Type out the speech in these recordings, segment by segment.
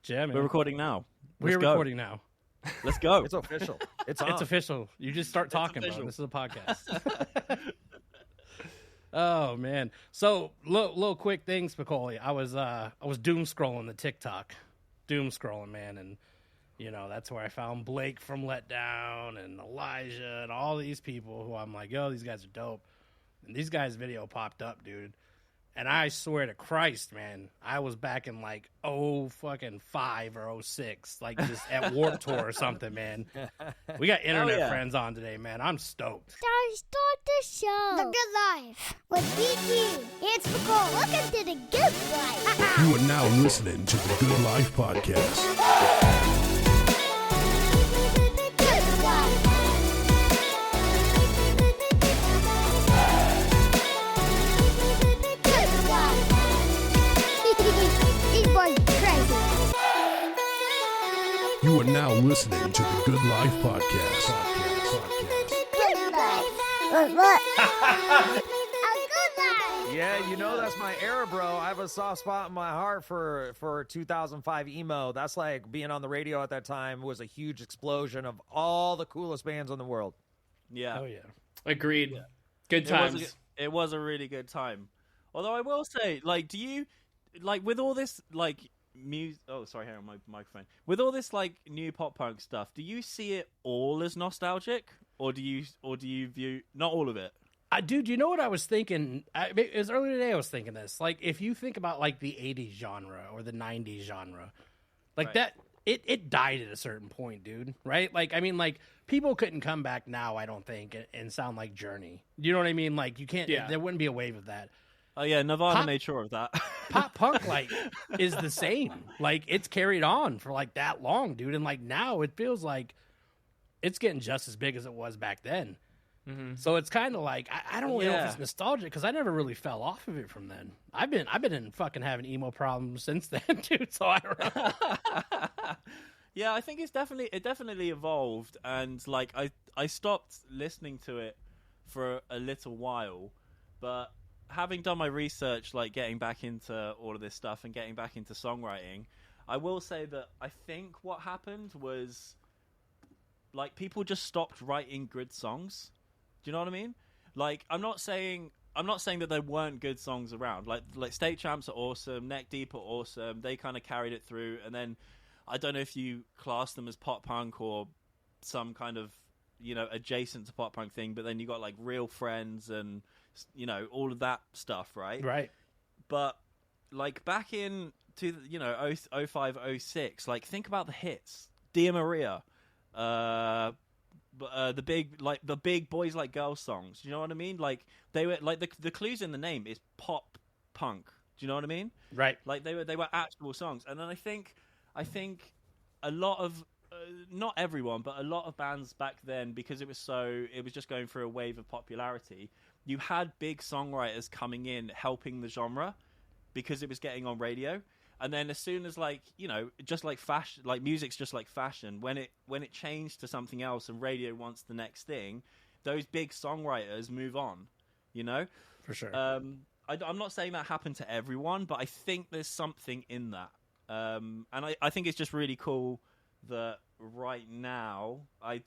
Yeah, man. We're recording now. We're recording now. Let's go. It's official. It's on. It's official. You just start talking, bro. This is a podcast. Oh man. So little quick things, Spicoli. I was doom scrolling the TikTok. Doom scrolling, man, and that's where I found Blake from Let Down and Elijah and all these people who I'm like, yo, these guys are dope. And these guys' video popped up, dude. And I swear to Christ, man, I was back in like 5 or 06, like just at Warped Tour or something, man. We got internet friends on today, man. I'm stoked. Start the show. The Good Life with DQ. It's Nicole. Welcome to the Good Life. You are now listening to the Good Life Podcast. Good Life. Good Life. These boys are crazy. You are now listening to the Good Life Podcast. Good Life. What? A Good Life. Yeah, that's my era, bro. I have a soft spot in my heart for 2005 emo. That's like being on the radio at that time was a huge explosion of all the coolest bands in the world. Yeah. Oh, yeah. Agreed. Yeah. Good times. It was a really good time. Although I will say, like, do you, like, with all this, like, music... Oh, sorry, hang on, my microphone. With all this, like, new pop punk stuff, do you see it all as nostalgic? Or do you view... Not all of it? Dude, you know what I was thinking? It was earlier today I was thinking this. Like, if you think about, like, the 80s genre or the 90s genre, like, right. That... It died at a certain point, dude, right? Like, I mean, like, people couldn't come back now, I don't think, and sound like Journey. You know what I mean? Like, you can't... Yeah. There wouldn't be a wave of that. Oh, yeah, Nirvana made sure of that. Pop punk, like, is the same. Like, it's carried on for, like, that long, dude. And, like, now it feels like it's getting just as big as it was back then. Mm-hmm. So it's kind of like, I don't really know if it's nostalgic, because I never really fell off of it from then. I've been in fucking having emo problems since then, dude, so I don't know. Yeah, I think it definitely evolved, and, like, I stopped listening to it for a little while, but... Having done my research, like getting back into all of this stuff and getting back into songwriting, I will say that I think what happened was like people just stopped writing good songs. Do you know what I mean? Like I'm not saying that there weren't good songs around. Like State Champs are awesome, Neck Deep are awesome. They kind of carried it through, and then I don't know if you class them as pop punk or some kind of adjacent to pop punk thing, but then you got like Real Friends and all of that stuff, right? But like back in 05, 06, like think about the hits. Dear Maria, the big Boys Like Girls songs. Do you know what I mean? Like they were like the clues in the name is pop punk. Do you know what I mean? Right. Like they were actual songs. And then I think a lot of not everyone, but a lot of bands back then, because it was just going through a wave of popularity. You had big songwriters coming in helping the genre because it was getting on radio. And then as soon as just like fashion, like music's just like fashion, when it changed to something else and radio wants the next thing, those big songwriters move on, For sure. I'm not saying that happened to everyone, but I think there's something in that. And I think it's just really cool that right now I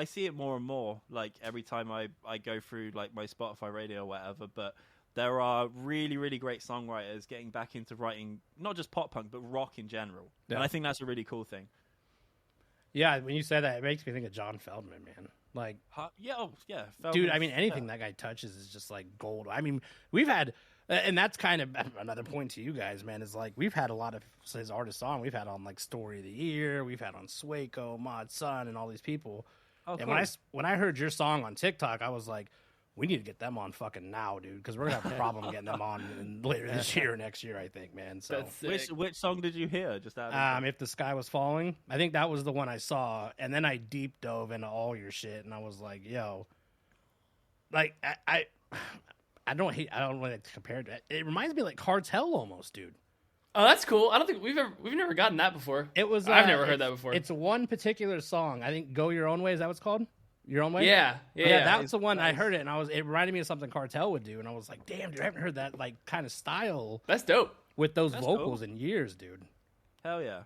see it more and more, like every time I go through like my Spotify radio or whatever, but there are really, really great songwriters getting back into writing not just pop punk but rock in general. Yeah. And I think that's a really cool thing. Yeah, when you say that, it makes me think of John Feldman, man. Like, Feldman, dude, I mean, anything that guy touches is just like gold. I mean, we've had, and that's kind of another point to you guys, man, is like we've had a lot of his artists on. We've had on like Story of the Year, we've had on Swaco, Mod Sun, and all these people. Oh, and cool. when I heard your song on TikTok, I was like, we need to get them on fucking now, dude, because we're gonna have a problem getting them on later this year or next year, I think, man. So which song did you hear? Just If the Sky Was Falling, I think that was the one I saw, and then I deep dove into all your shit, and I was like, yo, like I don't really compare it. It reminds me of like Cartel almost, dude. Oh, that's cool. I don't think we've never gotten that before. I've never heard that before. It's one particular song. I think "Go Your Own Way." Is that what it's called? Your Own Way? Yeah. That's the one. Nice. I heard it, and it reminded me of something Cartel would do, and I was like, damn, dude, I haven't heard that like kind of style. That's dope. With those vocals in years, dude. Hell yeah.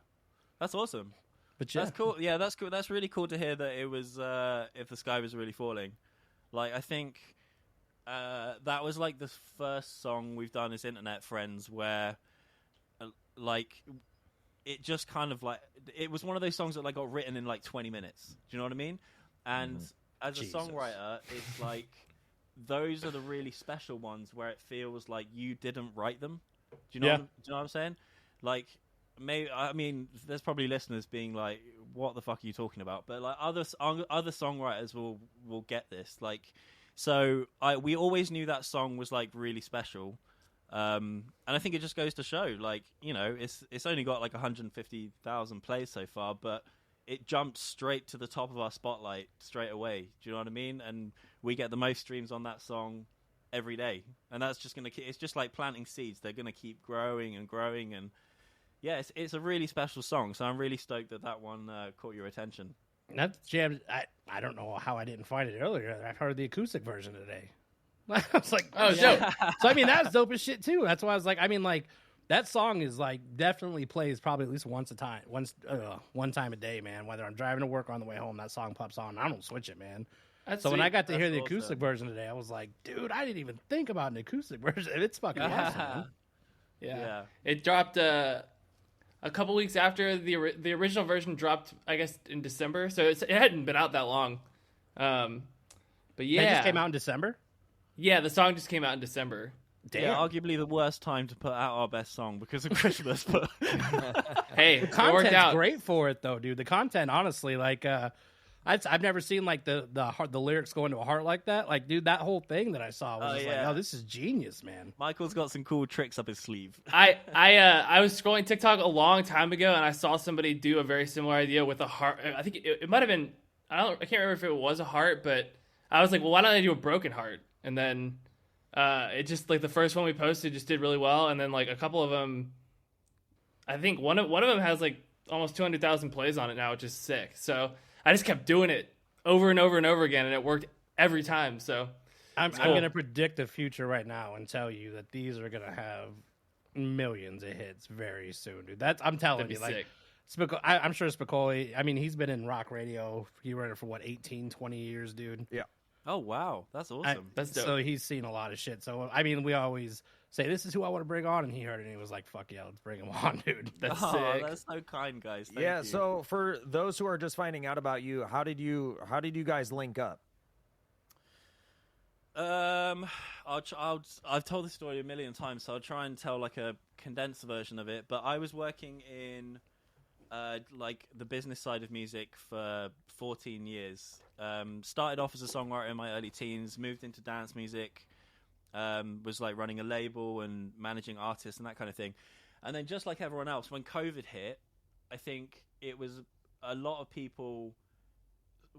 That's awesome. But yeah. That's cool. Yeah, that's cool. That's really cool to hear that it was If the Sky Was Really Falling. Like, I think that was like the first song we've done as FReNDz where like it just kind of like it was one of those songs that like got written in like 20 minutes. Do you know what I mean? And as a songwriter, it's like those are the really special ones where it feels like you didn't write them. Do you know what I'm saying? Like, maybe, I mean, there's probably listeners being like, "What the fuck are you talking about?" But like other songwriters will get this. Like, so we always knew that song was like really special, and I think it just goes to show, like, you know, it's only got like 150,000 plays so far, but it jumped straight to the top of our spotlight straight away. Do you know what I mean? And we get the most streams on that song every day, and that's just it's just like planting seeds. They're gonna keep growing and growing, and yeah, it's a really special song. So I'm really stoked that one caught your attention. That's jam. I don't know how I didn't find it earlier. I've heard the acoustic version today. I was like, oh, dope. So I mean, that's dope as shit too. That's why I was like, I mean, like that song is like definitely plays probably at least one time a day, man. Whether I'm driving to work or on the way home, that song pops on. I don't switch it, man. That's so sweet. When I got to hear the acoustic version today, I was like, dude, I didn't even think about an acoustic version. It's fucking awesome, man. Yeah. It dropped a couple weeks after the original version dropped, I guess, in December. So it hadn't been out that long. But yeah. It just came out in December? Yeah, the song just came out in December. Damn. Yeah, arguably the worst time to put out our best song because of Christmas. But hey, the content's great for it, though, dude. The content, honestly, like... I've never seen like the lyrics go into a heart like that. Like, dude, that whole thing that I saw was just like, oh, this is genius, man. Michael's got some cool tricks up his sleeve. I was scrolling TikTok a long time ago, and I saw somebody do a very similar idea with a heart. I think it might have been I can't remember if it was a heart, but I was like, well, why don't I do a broken heart? And then it just like the first one we posted just did really well, and then like a couple of them, I think one of them has like almost 200,000 plays on it now, which is sick. So I just kept doing it over and over and over again, and it worked every time. So I'm going to predict the future right now and tell you that these are going to have millions of hits very soon, dude. I'm telling you, like, I'm sure Spicoli, I mean, he's been in rock radio. He ran it for 18, 20 years, dude. Yeah. Oh, wow. That's awesome. That's dope. So he's seen a lot of shit. So, I mean, we always say, this is who I want to bring on. And he heard it and he was like, fuck yeah, let's bring him on, dude. That's sick. That's so kind, guys. Thank you. So for those who are just finding out about you, how did you guys link up? I've told this story a million times, so I'll try and tell like a condensed version of it. But I was working in like the business side of music for 14 years. Started off as a songwriter in my early teens, moved into dance music, was like running a label and managing artists and that kind of thing. And then just like everyone else, when COVID hit, I think it was a lot of people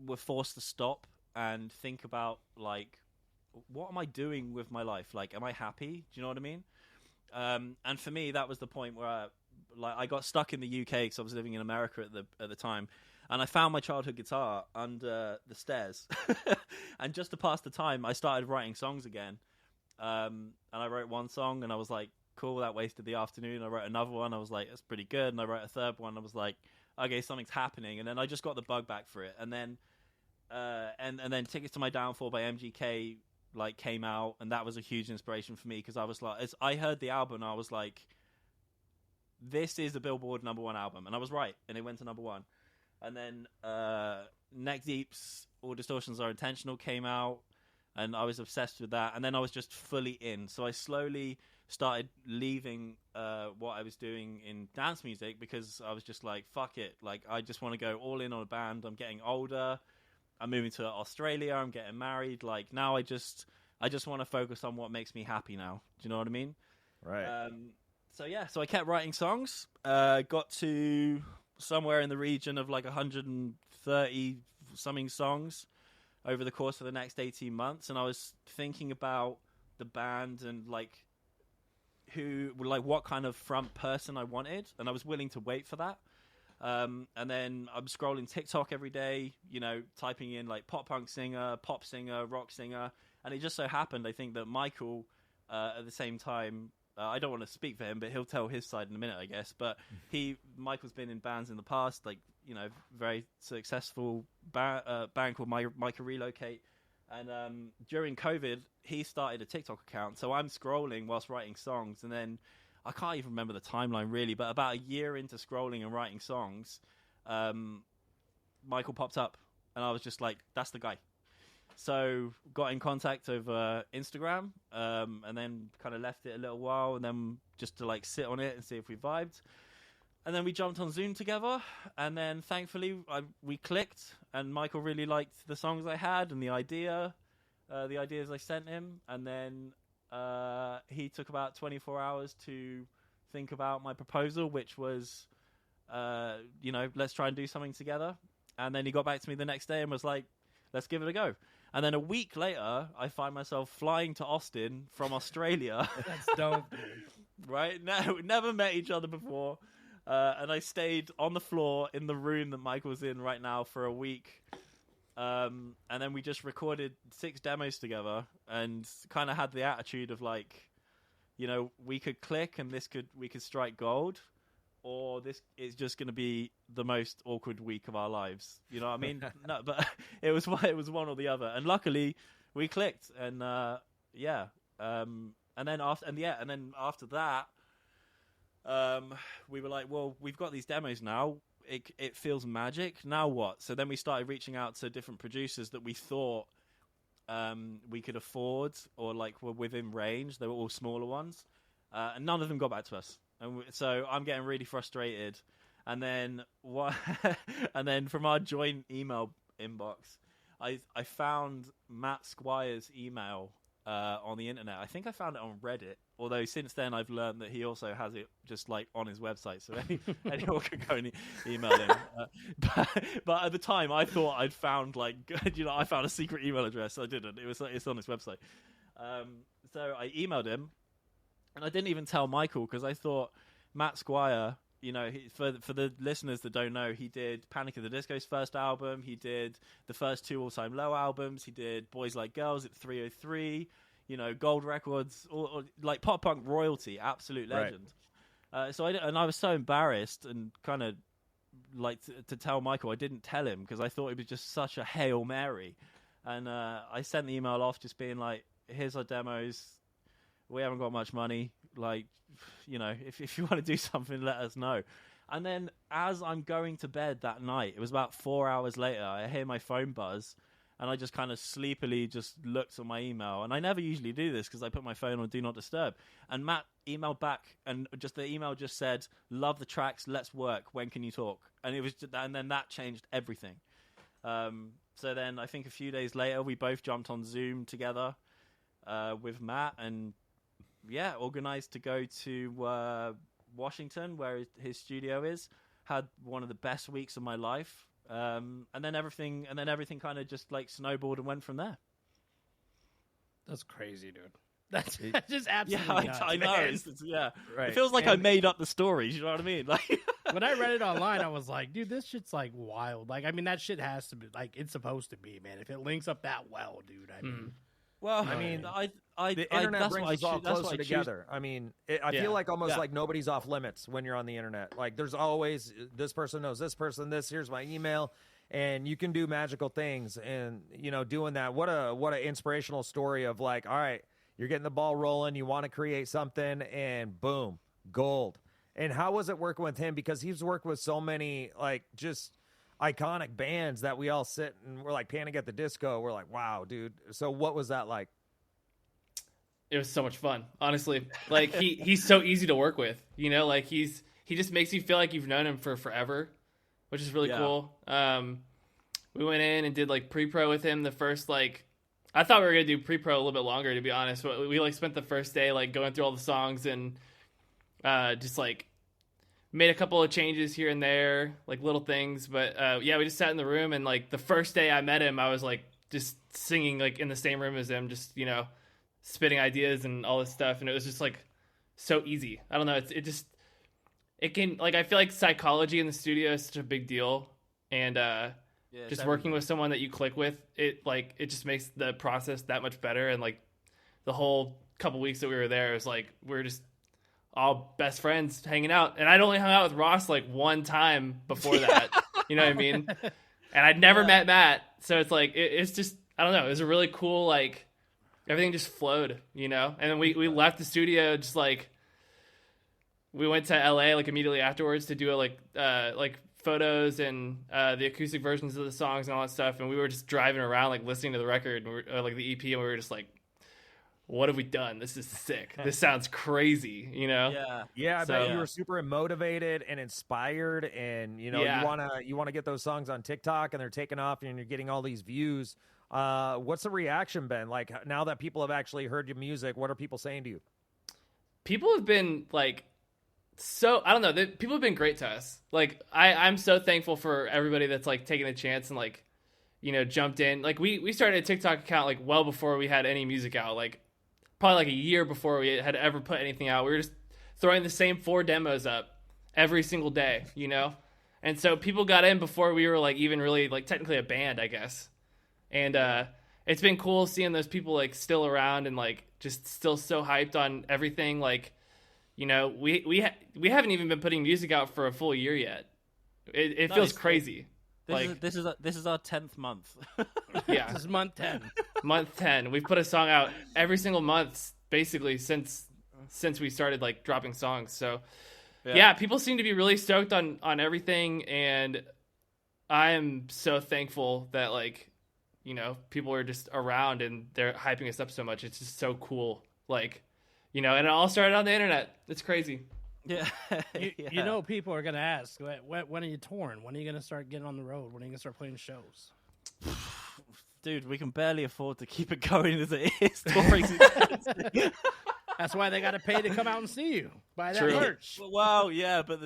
were forced to stop and think about like, what am I doing with my life? Like, am I happy? Do you know what I mean? And for me, that was the point where I got stuck in the UK because I was living in America at the time, and I found my childhood guitar under the stairs. And just to pass the time, I started writing songs again. And I wrote one song, and I was like, cool, that wasted the afternoon. I wrote another one. I was like, that's pretty good. And I wrote a third one. I was like, okay, something's happening. And then I just got the bug back for it. And then and then Tickets to My Downfall by MGK like came out, and that was a huge inspiration for me because I was like, as I heard the album, I was like, this is a Billboard #1 album, and I was right, and it went to #1. And then Neck Deep's All Distortions Are Intentional came out, and I was obsessed with that, and then I was just fully in. So I slowly started leaving what I was doing in dance music because I was just like, fuck it, like I just want to go all in on a band. I'm getting older, I'm moving to Australia, I'm getting married, like now I just want to focus on what makes me happy now. Do you know what I mean? Right. So I kept writing songs, got to somewhere in the region of like 130 something songs over the course of the next 18 months. And I was thinking about the band and like what kind of front person I wanted. And I was willing to wait for that. And then I'm scrolling TikTok every day, you know, typing in like pop punk singer, pop singer, rock singer. And it just so happened, I think, that Michael, at the same time, I don't want to speak for him, but he'll tell his side in a minute, I guess. But Michael's been in bands in the past, like, you know, very successful band called Micah Relocate. And during COVID, he started a TikTok account. So I'm scrolling whilst writing songs. And then I can't even remember the timeline really, but about a year into scrolling and writing songs, Michael popped up. And I was just like, that's the guy. So got in contact over Instagram, and then kind of left it a little while, and then just to like sit on it and see if we vibed. And then we jumped on Zoom together, and then thankfully we clicked, and Michael really liked the songs I had and the ideas I sent him. And then he took about 24 hours to think about my proposal, which was, let's try and do something together. And then he got back to me the next day and was like, let's give it a go. And then a week later, I find myself flying to Austin from Australia. That's dope, dude. Right? No, never met each other before. And I stayed on the floor in the room that Michael's in right now for a week. And then we just recorded 6 demos together and kind of had the attitude of like, you know, we could click and we could strike gold, or this is just going to be the most awkward week of our lives. You know what I mean? No, but it was one or the other. And luckily we clicked, and and then after that, we were like, well, we've got these demos now. It feels magic. Now what? So then we started reaching out to different producers that we thought we could afford or like were within range. They were all smaller ones, and none of them got back to us. And so I'm getting really frustrated. And then and then from our joint email inbox, I found Matt Squire's email on the internet. I think I found it on Reddit, although since then I've learned that he also has it just like on his website, so anyone can go and email him. But at the time I thought I'd found like, you know, I found a secret email address. I didn't. It's on his website. So I emailed him, and I didn't even tell Michael because I thought Matt Squire, you know, for the listeners that don't know, he did Panic at the Disco's first album. He did the first 2 All Time Low albums. He did Boys Like Girls at 303, you know, Gold Records, or like pop punk royalty, absolute legend. Right. So I was so embarrassed and kind of like to tell Michael. I didn't tell him because I thought it was just such a Hail Mary. And I sent the email off just being like, here's our demos. We haven't got much money. Like, you know, if you want to do something, let us know. And then as I'm going to bed that night, it was about 4 hours later, I hear my phone buzz, and I just kind of sleepily just looked at my email. And I never usually do this because I put my phone on Do Not Disturb. And Matt emailed back, and just the email just said, "Love the tracks, let's work. When can you talk?" And it was, and then that changed everything. So then I think a few days later, we both jumped on Zoom together with Matt, and organized to go to Washington, where his studio is. Had one of the best weeks of my life, and then everything kind of just like snowballed and went from there. That's crazy, dude. That's just absolutely nuts, I know. Right. It feels like I made up the stories. You know what I mean? Like when I read it online, I was like, dude, this shit's like wild. Like, I mean, that shit has to be like it's supposed to be, man. If it links up that well, dude. I mean. Well, I mean, the internet brings us all closer together. I mean, I feel like almost like nobody's off limits when you're on the internet. Like, there's always this person knows this person. Here's my email, and you can do magical things. And you know, doing that, what a inspirational story of like, all right, you're getting the ball rolling. You want to create something, and boom, gold. And how was it working with him? Because he's worked with so many like just iconic bands that we all sit and we're like Panic at the Disco. We're like, wow, dude. So what was that like? It was so much fun, honestly. Like he's so easy to work with, you know, like he just makes you feel like you've known him for forever, which is really cool. We went in and did like pre-pro with him. The first, like, I thought we were going to do pre-pro a little bit longer, to be honest. We like spent the first day like going through all the songs and just like made a couple of changes here and there, like little things. But we just sat in the room, and like the first day I met him, I was like just singing like in the same room as him, just, you know, spitting ideas and all this stuff. And it was just like so easy. I don't know. It can, like, I feel like psychology in the studio is such a big deal. And just working with someone that you click with, it just makes the process that much better. And like the whole couple weeks that we were there, it was like, we're just all best friends hanging out. And I'd only hung out with Ross like one time before that. You know what I mean? And I'd never met Matt. So it's like, it's just, I don't know. It was a really cool, like, everything just flowed, you know? And then we left the studio just like, we went to LA like immediately afterwards to do like photos and the acoustic versions of the songs and all that stuff. And we were just driving around, like listening to the record, and like the EP, and we were just like, what have we done? This is sick. This sounds crazy, you know? Yeah. I bet you were super motivated and inspired, and you wanna get those songs on TikTok, and they're taking off, and you're getting all these views. What's the reaction been like now that people have actually heard your music? What are people saying to you? People have been like, so I don't know. People have been great to us. Like I'm so thankful for everybody that's like taking a chance and like, you know, jumped in. Like we started a TikTok account like well before we had any music out. Like probably like a year before we had ever put anything out. We were just throwing the same 4 demos up every single day, you know? And so people got in before we were like even really like technically a band, I guess. And it's been cool seeing those people like still around and like just still so hyped on everything. Like, you know, we haven't even been putting music out for a full year yet. It feels crazy. This is our 10th month. Yeah, this is month 10. Month 10. We've put a song out every single month basically since we started like dropping songs. So yeah, people seem to be really stoked on everything, and I am so thankful that like, you know, people are just around and they're hyping us up so much. It's just so cool. Like, you know, and it all started on the internet. It's crazy. Yeah. You know, people are going to ask, when are you touring? When are you going to start getting on the road? When are you going to start playing shows? Dude, we can barely afford to keep it going as it is. That's why they got to pay to come out and see you. Buy that merch. Well, yeah, but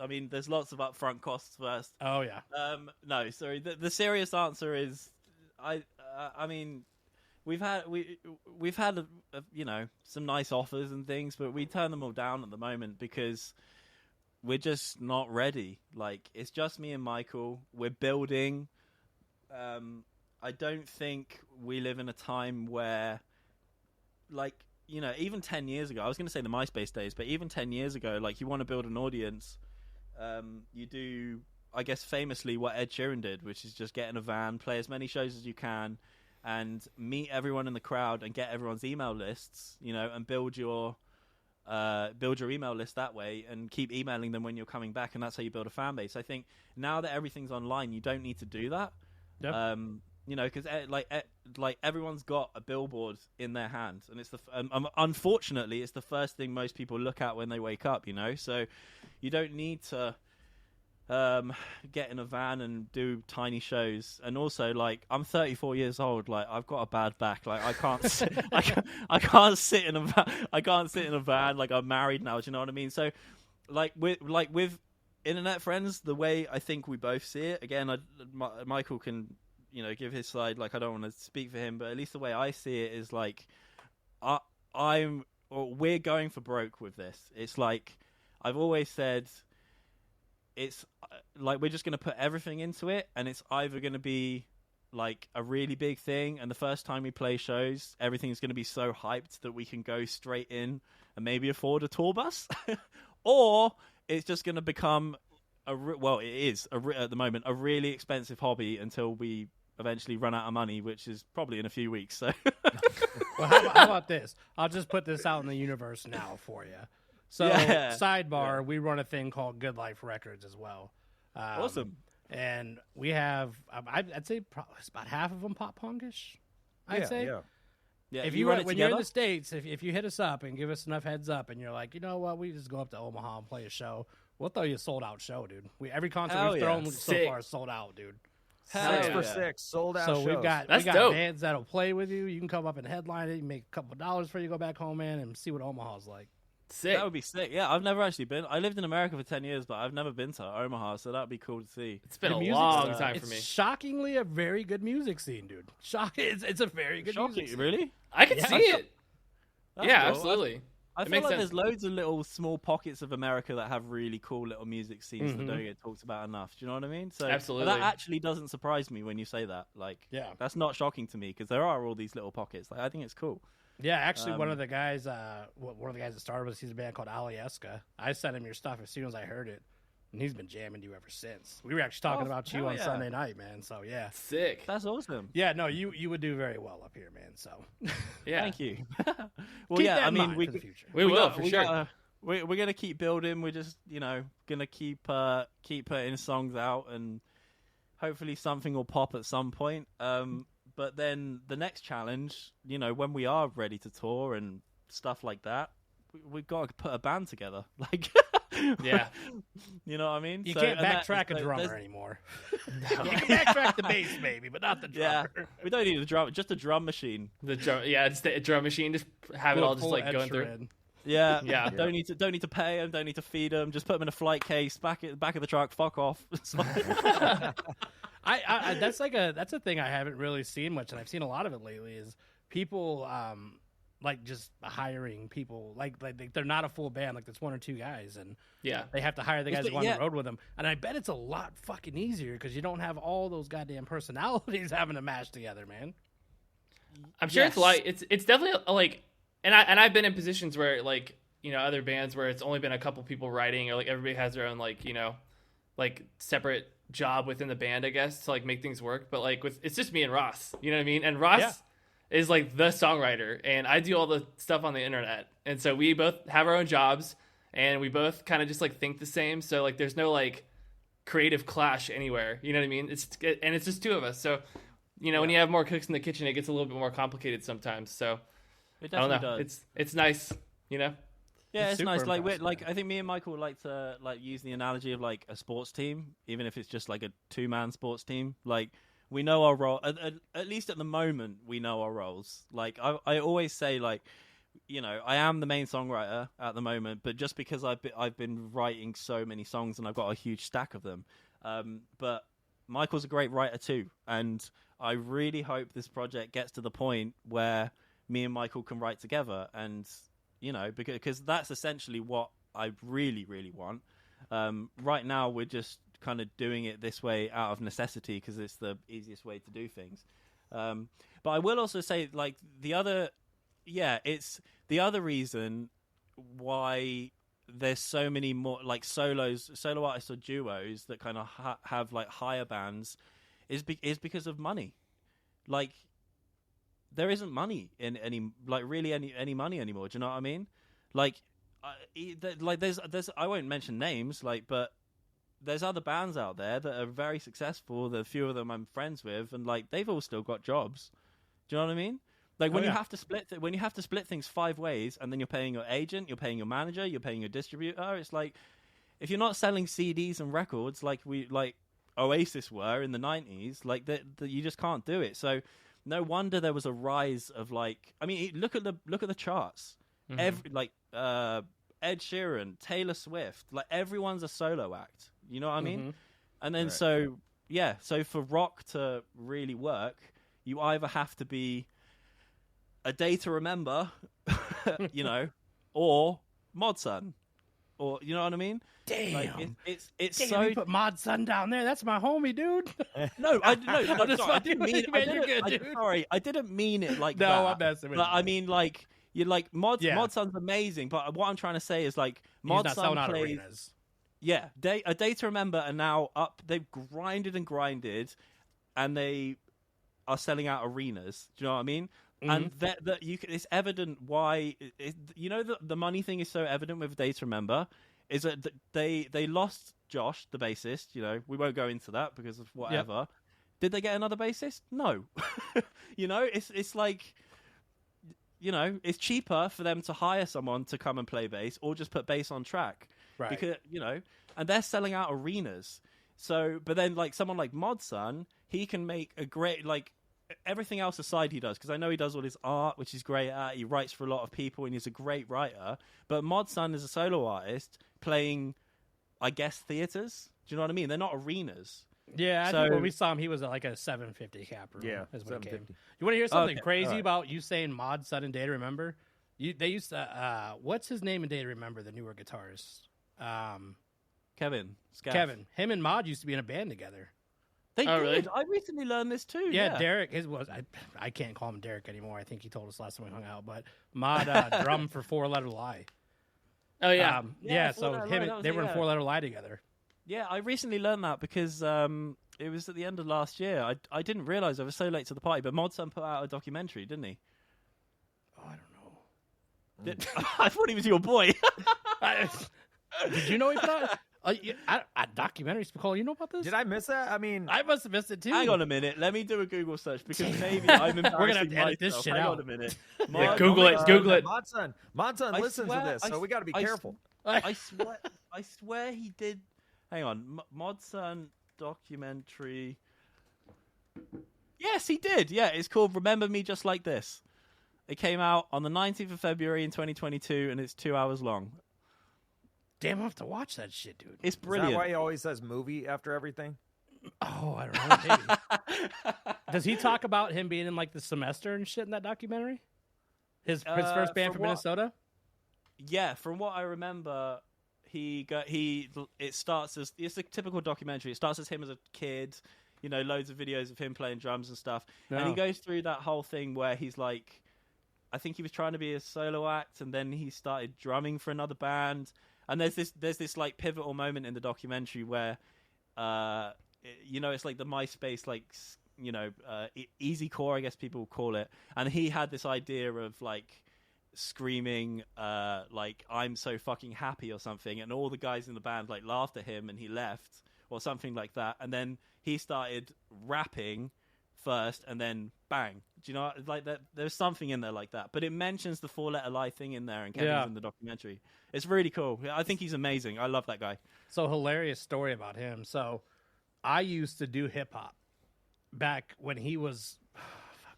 I mean, there's lots of upfront costs first. Oh yeah. No, sorry. The serious answer is, I mean, we've had you know, some nice offers and things, but we turn them all down at the moment because we're just not ready. Like, it's just me and Michael. We're building. I don't think we live in a time where, like, you know, even 10 years ago, I was going to say the MySpace days, but even 10 years ago, like, you want to build an audience, you do, I guess, famously what Ed Sheeran did, which is just get in a van, play as many shows as you can, and meet everyone in the crowd and get everyone's email lists, you know, and build your email list that way and keep emailing them when you're coming back, and that's how you build a fan base. I think now that everything's online, you don't need to do that. Yep. You know, because like everyone's got a billboard in their hand, and it's unfortunately it's the first thing most people look at when they wake up. You know, so you don't need to get in a van and do tiny shows. And also, like, I'm 34 years old. Like, I've got a bad back. Like, I can't I can't sit in a van. Like, I'm married now. Do you know what I mean? So, with Internet Friends, the way I think we both see it. Again, Michael can, you know, give his side. Like, I don't want to speak for him, but at least the way I see it is like, we're going for broke with this. It's like, I've always said, it's like we're just going to put everything into it, and it's either going to be like a really big thing, and the first time we play shows, everything's going to be so hyped that we can go straight in and maybe afford a tour bus, or it's just going to become at the moment a really expensive hobby until we eventually run out of money, which is probably in a few weeks. So, well, how about this? I'll just put this out in the universe now for you. So, sidebar, we run a thing called Good Life Records as well. Awesome. And we have, I'd say probably about half of them pop punkish. I'd say. Yeah. If when you're in the States, if you hit us up and give us enough heads up, and you're like, you know what, we just go up to Omaha and play a show, we'll throw you a sold out show, dude. Every concert we've thrown so far is sold out, dude. 6 for 6 sold out. So shows. we got dope. bands that'll play with you. You can come up and headline it. You make a couple of dollars before you go back home, man, and see what Omaha's like. Sick. That would be sick. Yeah, I've never actually been. I lived in America for 10 years, but I've never been to Omaha, so that would be cool to see. It's been a long time for me. It's shockingly a very good music scene, dude. It's a very good music scene. Really? I can see it. That's yeah, cool. absolutely. I feel like there's loads of little small pockets of America that have really cool little music scenes that don't get talked about enough. Do you know what I mean? So absolutely. That actually doesn't surprise me when you say that. Like, that's not shocking to me because there are all these little pockets. Like, I think it's cool. Yeah, actually, one of the guys that started with, he's a band called Alieska. I sent him your stuff as soon as I heard it, and he's been jamming you ever since. We were actually talking about you on Sunday night, man. So yeah, sick. That's awesome. Yeah, no, you would do very well up here, man. So yeah, thank you. Well, keep that in mind for the future. We will for sure. We're gonna keep building. We're just gonna keep putting songs out, and hopefully something will pop at some point. But then the next challenge, when we are ready to tour and stuff like that, we've got to put a band together. Like, yeah, you know what I mean? You can't backtrack a drummer anymore. You can backtrack the bass, maybe, but not the drummer. Yeah, we don't need a drum, just a drum machine. It's the drum machine. Just have it all just like going through. Yeah, yeah. Don't need to pay them. Don't need to feed them. Just put them in a flight case, back of the truck. Fuck off. That's a thing I haven't really seen much, and I've seen a lot of it lately. Is people like just hiring people like they're not a full band, like there's one or two guys, and they have to hire the guys who go on the road with them. And I bet it's a lot fucking easier because you don't have all those goddamn personalities having to mash together, man. I'm sure it's definitely like, and I've been in positions where like other bands where it's only been a couple people writing, or like everybody has their own like separate job within the band, I guess, to like make things work. But like it's just me and Ross, you know what I mean? And Ross is like the songwriter, and I do all the stuff on the internet. And so we both have our own jobs, and we both kind of just like think the same. So like there's no like creative clash anywhere, you know what I mean? It's just two of us. So when you have more cooks in the kitchen, it gets a little bit more complicated sometimes. So it definitely does. It's nice, Yeah, it's nice. Like I think me and Michael like to like use the analogy of like a sports team, even if it's just like a 2-man sports team. Like we know our role. At least at the moment, we know our roles. Like I always say, like I am the main songwriter at the moment, but just because I've been writing so many songs and I've got a huge stack of them. But Michael's a great writer too, and I really hope this project gets to the point where me and Michael can write together, and because that's essentially what I really, really want. Right now, we're just kind of doing it this way out of necessity because it's the easiest way to do things. But I will also say, like, it's the other reason why there's so many more like solo artists or duos that kind of have like higher bands is because of money. Like, there isn't money in any money anymore. Do you know what I mean? Like, there's I won't mention names, like, but there's other bands out there that are very successful. The few of them I'm friends with, and like they've all still got jobs. Do you know what I mean? Like when you have to split things 5 ways, and then you're paying your agent, you're paying your manager, you're paying your distributor. It's like if you're not selling CDs and records like Oasis were in the 90s, like that you just can't do it. So no wonder there was a rise of like, I mean, look at the charts. Mm-hmm. Ed Sheeran, Taylor Swift, like everyone's a solo act. You know what I mean? Mm-hmm. And then so for rock to really work, you either have to be A Day to Remember, or Mod Sun, or you know what I mean? Damn, like, it's Damn, so. You put Mod Sun down there. That's my homie, dude. I didn't mean it. You're good, dude. Sorry, I didn't mean it like that. No, I'm messing with you. I mean, like you like Mod Sun's amazing, but what I'm trying to say is like Mod Sun plays. Yeah, A Day to Remember are now up. They've grinded, and they are selling out arenas. Do you know what I mean? Mm-hmm. And that it's evident why. The money thing is so evident with A Day to Remember. Is that they lost Josh, the bassist? We won't go into that because of whatever. Yep. Did they get another bassist? No. It's like, it's cheaper for them to hire someone to come and play bass or just put bass on track. Right. Because, and they're selling out arenas. So, but then like someone like Mod Sun, he can make a great, like, everything else aside he does, because I know he does all his art, which he's great at. He writes for a lot of people and he's a great writer. But Mod Sun is a solo artist playing, I guess, theaters. Do you know what I mean? They're not arenas. Yeah, I think when we saw him, he was at like a 750 cap room. Yeah, is what it came. You want to hear something crazy about you saying Mod Sun and Day to Remember? They used to, what's his name in Day to Remember, the newer guitarist? Kevin. Scaff. Kevin. Him and Mod used to be in a band together. They did. really? I recently learned this too. Yeah, Derek I can't call him Derek anymore. I think he told us last time we hung out, but Mod drum for 4-Letter Lie. Oh yeah. So they were in 4-Letter Lie together. Yeah, I recently learned that because it was at the end of last year. I didn't realize I was so late to the party, but Modson put out a documentary, didn't he? Oh, I don't know. I thought he was your boy. Did you know he put out a documentary? Spicoli, you know about this? Did I miss that? I mean, I must have missed it too. Hang on a minute. Let me do a Google search because maybe I'm embarrassing We're gonna have to edit this myself. shit Hang out. on a minute. Google it. Google it. Modson I listens swear- to this, so we got to be careful. I swear he did. Hang on. Modson documentary. Yes, he did. Yeah, it's called Remember Me Just Like This. It came out on the 19th of February in 2022, and it's 2 hours long. Damn, I have to watch that shit, dude. It's Is brilliant. that why he always says movie after everything? Oh, I don't know. Maybe. Does he talk about him being in like the semester and shit in that documentary? His first band from Minnesota? Yeah, from what I remember, it starts as it's a typical documentary. It starts as him as a kid, loads of videos of him playing drums and stuff. No. And he goes through that whole thing where he's like, I think he was trying to be a solo act, and then he started drumming for another band. And there's this like pivotal moment in the documentary where, it's like the MySpace easy core, I guess people call it. And he had this idea of like screaming like I'm so fucking happy or something, and all the guys in the band like laughed at him and he left or something like that, and then he started rapping first and then bang. Do you know, like that? There's something in there like that, but it mentions the 4-letter lie thing in there, and Kevin's in the documentary. It's really cool. I think he's amazing. I love that guy. So hilarious story about him. So I used to do hip hop back when he was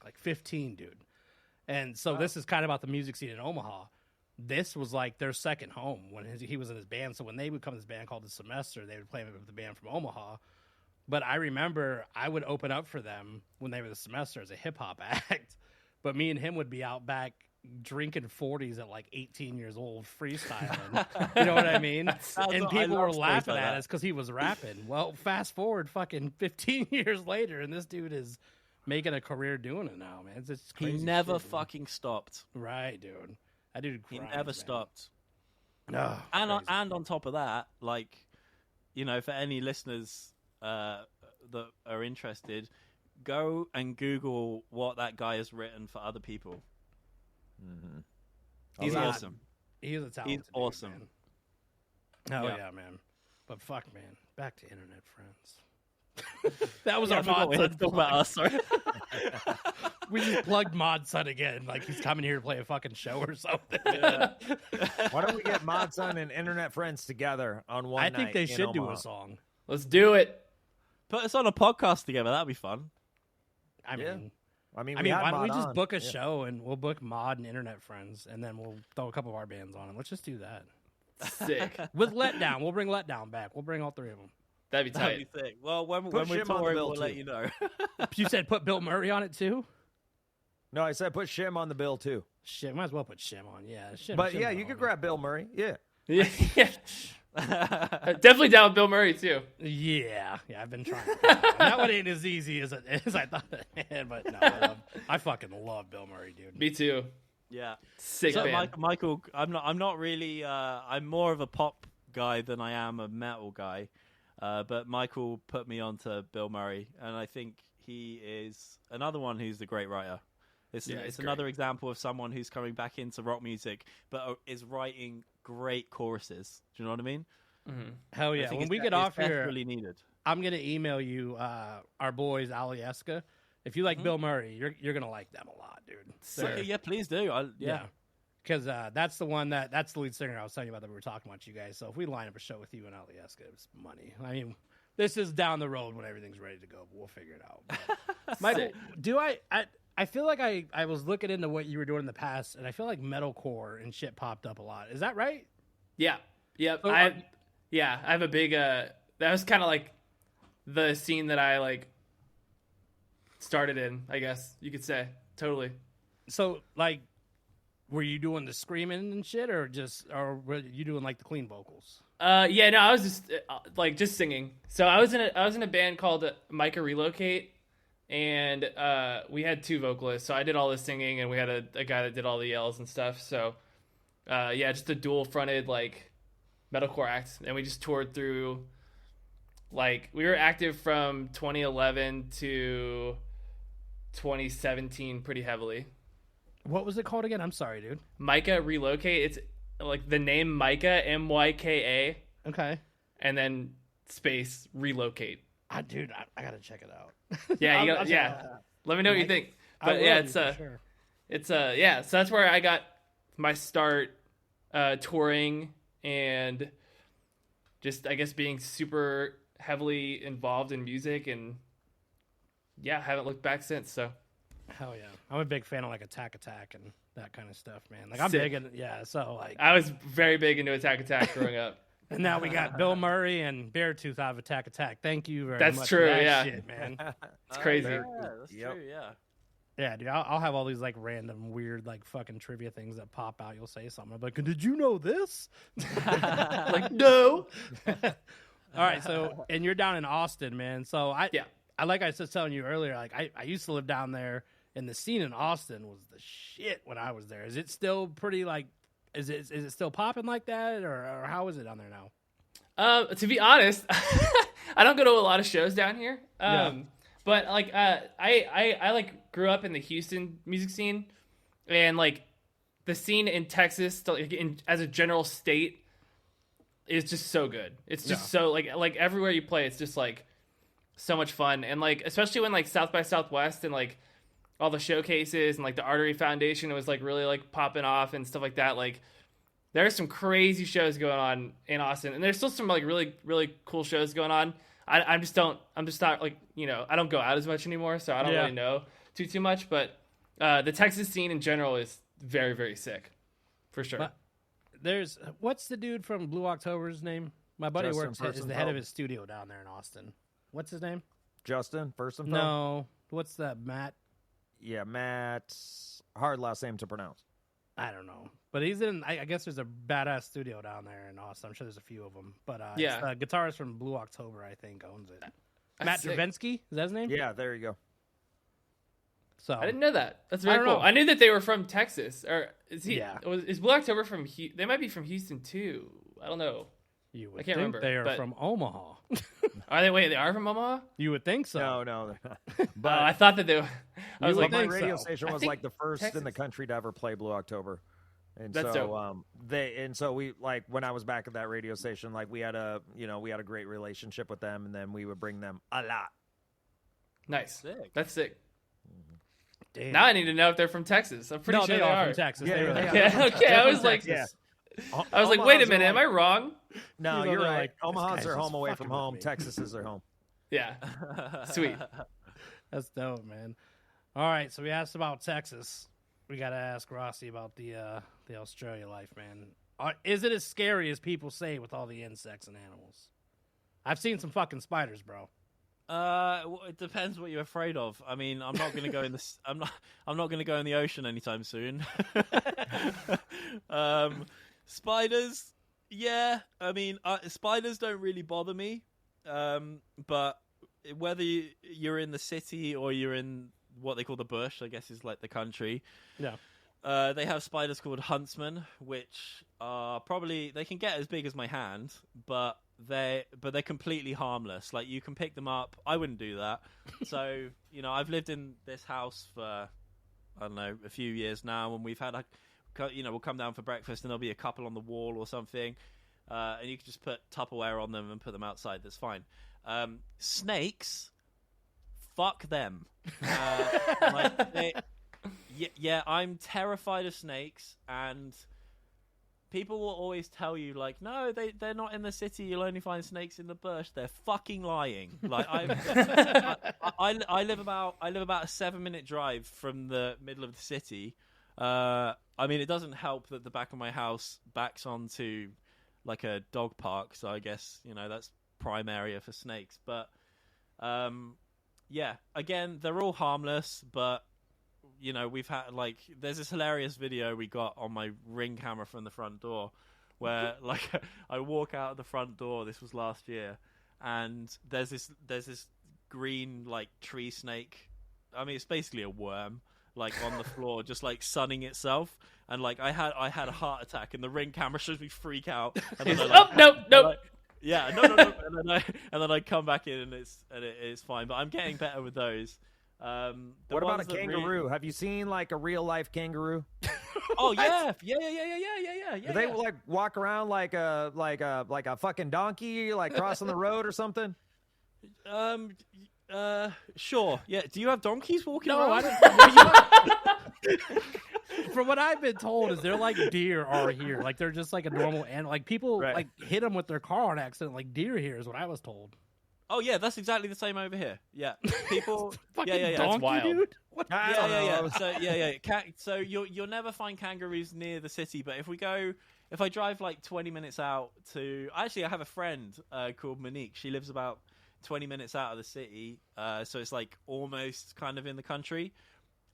like 15, dude. And so this is kind of about the music scene in Omaha. This was like their second home when he was in his band. So when they would come to this band called The Semester, they would play with the band from Omaha. But I remember I would open up for them when they were The Semester as a hip-hop act. But me and him would be out back drinking 40s at like 18 years old, freestyling. You know what I mean? And people were laughing at us because he was rapping. Well, fast forward fucking 15 years later, and this dude is making a career doing it now, man. It's crazy. He never shit, fucking stopped. Right, dude. That dude grinds, He never man. stopped. Oh, and on top of that, like, for any listeners that are interested, go and Google what that guy has written for other people. Mm-hmm. He's awesome. He's a talented He's dude, awesome. Man. Oh yeah, man. But fuck, man. Back to internet friends. That was our Mod Mod Son. Talk about us. Sorry. We just plugged Mod Son again, like he's coming here to play a fucking show or something. Yeah. Why don't we get Mod Son and Internet Friends together on one night? I think they should do Omaha? a song. Let's do it. Put us on a podcast together. That'd be fun. I mean, why don't we just book a show and we'll book Mod and Internet Friends, and then we'll throw a couple of our bands on it. Let's just do that. Sick. With Letdown, we'll bring Letdown back. We'll bring all three of them. That'd be tight. That'd be sick. Well, when we're Shim on the touring, bill, we'll too. let you know. You said put Bill Murray on it too? No, I said put Shim on the bill too. Shit, might as well put Shim on. Yeah, Shim. But Shim's yeah, on you could it. grab Bill Murray. Yeah. Yeah. Definitely down with Bill Murray too. Yeah, I've been trying. That one ain't as easy as I thought. But no, I fucking love Bill Murray, dude. Me too. Yeah. Sick So band. Michael, I'm not really. I'm more of a pop guy than I am a metal guy. But Michael put me onto Bill Murray, and I think he is another one who's a great writer. It's another example of someone who's coming back into rock music, but is writing great choruses. Do you know what I mean? Mm-hmm. Hell yeah! When we get off here, really needed. I'm gonna email you our boys Alieska. If you like Bill Murray, you're gonna like them a lot, dude. Okay, yeah, please do. Yeah. Because that's the one that's the lead singer I was telling you about that we were talking about you guys. So if we line up a show with you and Alieska, it's money. I mean, this is down the road when everything's ready to go, but we'll figure it out. Michael, I feel like I was looking into what you were doing in the past, and I feel like metalcore and shit popped up a lot. Is that right? Yeah. So, I have a big that was kind of like the scene that I like started in, I guess you could say. Totally. So like were you doing the screaming and shit, or were you doing like the clean vocals? Yeah, no, I was just singing. So I was in a band called Micah Relocate, and we had 2 vocalists. So I did all the singing, and we had a guy that did all the yells and stuff. So yeah, just a dual fronted like metalcore act, and we just toured through. Like, we were active from 2011 to 2017 pretty heavily. What was it called again? I'm sorry, dude. Micah Relocate. It's like the name Micah, Myka. Okay. And then space relocate. Dude, I gotta check it out. Yeah, you gotta, Let me know what you think. But yeah, yeah. So that's where I got my start touring and just, I guess, being super heavily involved in music, and yeah, haven't looked back since. So hell yeah, I'm a big fan of like Attack and that kind of stuff, man. Like I'm big in so like I was very big into Attack growing up. And now we got Bill Murray and Beartooth out of Attack. Thank you very much. That's true, for that yeah. shit, man. It's crazy. Yeah, that's true, yeah. Yeah, dude, I'll have all these like random weird like fucking trivia things that pop out. You'll say something like, "Did you know this?" Like, no. All right, so and you're down in Austin, man. So I like I was telling you earlier, like I used to live down there, and the scene in Austin was the shit when I was there. Is it still pretty like? Is it still popping like that, or how is it down there now? To be honest, I don't go to a lot of shows down here. But like I like grew up in the Houston music scene, and like the scene in Texas, as a general state, is just so good. It's just so like everywhere you play, it's just like so much fun, and like especially when like South by Southwest and like all the showcases and like the Artery Foundation was like really like popping off and stuff like that. Like there's some crazy shows going on in Austin, and there's still some like really really cool shows going on. I'm just not like, you know, I don't go out as much anymore, so I don't really know too much. But the Texas scene in general is very very sick, for sure. But what's the dude from Blue October's name? My buddy is the head of his studio down there in Austin. What's his name? Justin Furstenfeld? No. What's that? Matt? Yeah, Matt. Hard last name to pronounce. I don't know. But he's in, I guess there's a badass studio down there in Austin. I'm sure there's a few of them. But it's the guitarist from Blue October, I think, owns it. Matt Drevensky? Is that his name? Yeah, there you go. So I didn't know that. That's very cool. I knew that they were from Texas. Or is he? Yeah. Is Blue October from? They might be from Houston too. I don't know. I can't remember. They are from Omaha. Are they? Wait, they are from Omaha? You would think so. No, they're not. But I thought that they were. I was like, my radio station was like the first in the country to ever play Blue October. And that's so we like when I was back at that radio station, like we had a great relationship with them, and then we would bring them a lot. Nice. Sick. That's sick. Damn. Now I need to know if they're from Texas. I'm pretty sure they are from Texas. Yeah, okay. I was like, I was like, wait a minute, am I wrong? No, you're right. Like, Omaha's their home away from home. Texas is their home. Yeah. Sweet. That's dope, man. All right, so we asked about Texas. We got to ask Rossi about the Australia life, man. Is it as scary as people say with all the insects and animals? I've seen some fucking spiders, bro. It depends what you're afraid of. I mean, I'm not going to go in this. I'm not going to go in the ocean anytime soon. Spiders, yeah. I mean, spiders don't really bother me. But whether you're in the city or you're in what they call the bush, I guess is like the country. Yeah. They have spiders called huntsmen, which are probably they can get as big as my hand, but they're completely harmless. Like you can pick them up. I wouldn't do that. So I've lived in this house for I don't know a few years now, and we've had we'll come down for breakfast and there'll be a couple on the wall or something, and you can just put Tupperware on them and put them outside. That's fine. Snakes, fuck them. I'm terrified of snakes, and people will always tell you like, no, they're not in the city. You'll only find snakes in the bush. They're fucking lying. Like I live about a 7-minute drive from the middle of the city. I mean, it doesn't help that the back of my house backs onto like a dog park, so I guess that's prime area for snakes. But again, they're all harmless, but you know, we've had like there's this hilarious video we got on my Ring camera from the front door, where like I walk out of the front door. This was last year, and there's this green like tree snake. I mean, it's basically a worm, like on the floor, just like sunning itself. And like I had a heart attack, and the Ring camera shows me freak out. And then Nope. Yeah, no. And then I come back in, and it's fine. But I'm getting better with those. What about a kangaroo? Have you seen like a real life kangaroo? Oh yeah. Do they like walk around like a fucking donkey, like crossing the road or something? Sure. Yeah. Do you have donkeys walking No, around? I don't. From what I've been told, is they're like deer are here. Like they're just like a normal animal. Like people like hit them with their car on accident. Like deer here is what I was told. Oh yeah, that's exactly the same over here. Yeah, people. Donkey, that's wild. dude. Yeah. So you'll never find kangaroos near the city. But if I drive like 20 minutes out to, actually I have a friend called Monique. She lives about 20 minutes out of the city. So it's like almost kind of in the country.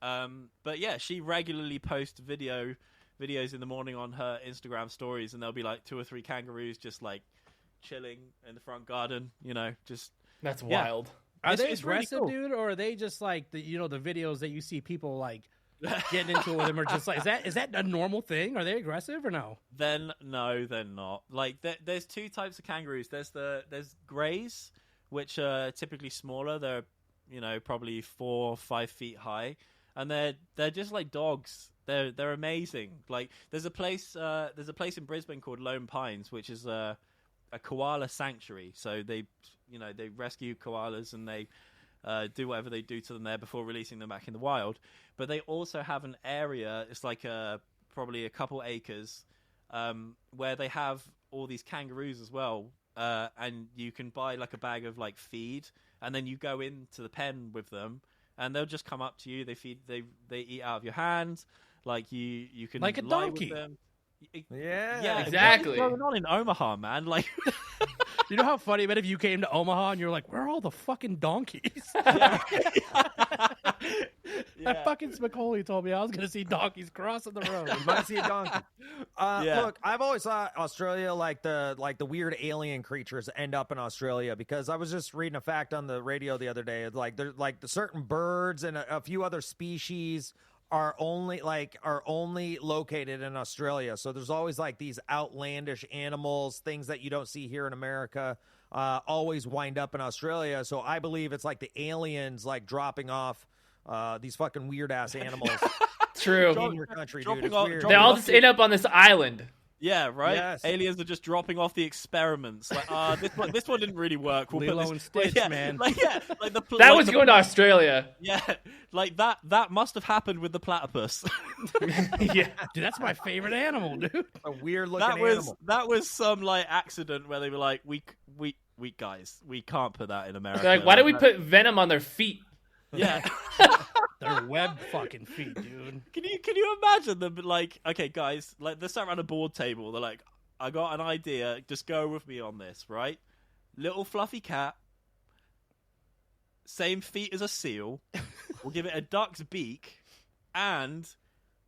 But yeah, she regularly posts videos in the morning on her Instagram stories, and there'll be like 2 or 3 kangaroos just like chilling in the front garden, you know, just That's wild. Are they it's really aggressive, cool. dude, or are they just like the videos that you see people like getting into with them, or just like is that a normal thing? Are they aggressive or no? Then no, they're not. Like there's 2 types of kangaroos. There's greys, which are typically smaller. They're, you know, probably 4 or 5 feet high, and they're just like dogs. They're amazing. Like there's a place in Brisbane called Lone Pines, which is a koala sanctuary. So they rescue koalas, and they do whatever they do to them there before releasing them back in the wild. But they also have an area, it's like probably a couple acres, where they have all these kangaroos as well, and you can buy like a bag of like feed, and then you go into the pen with them, and they'll just come up to you. They eat out of your hand, like you can like a lie donkey. with them. Yeah, exactly. What's going on in Omaha, man? Like, You know how funny, man, if you came to Omaha and you're like, where are all the fucking donkeys? That fucking Spicoli told me I was going to see donkeys crossing the road. You might see a donkey. Look, I've always thought Australia, like the weird alien creatures end up in Australia, because I was just reading a fact on the radio the other day. Like there's like the certain birds and a few other species are only located in Australia. So there's always like these outlandish animals, things that you don't see here in America, always wind up in Australia. So I believe it's like the aliens like dropping off these fucking weird ass animals. True. In your country, dude. It's weird. They all just end up on this island. Yeah, right. Yes. Aliens are just dropping off the experiments. Like, this one didn't really work. We'll Lilo put and this, Stitch, man. Like That was going to Australia. Yeah, like that must have happened with the platypus. Yeah. Dude, that's my favorite animal, dude. A weird looking animal. That was some like accident where they were like, we guys, we can't put that in America. They're like, why don't we put venom on their feet? Yeah. They're web fucking feet, dude. Can you imagine them like, okay, guys, like they're sat around a board table. They're like, I got an idea. Just go with me on this, right? Little fluffy cat, same feet as a seal. We'll give it a duck's beak, and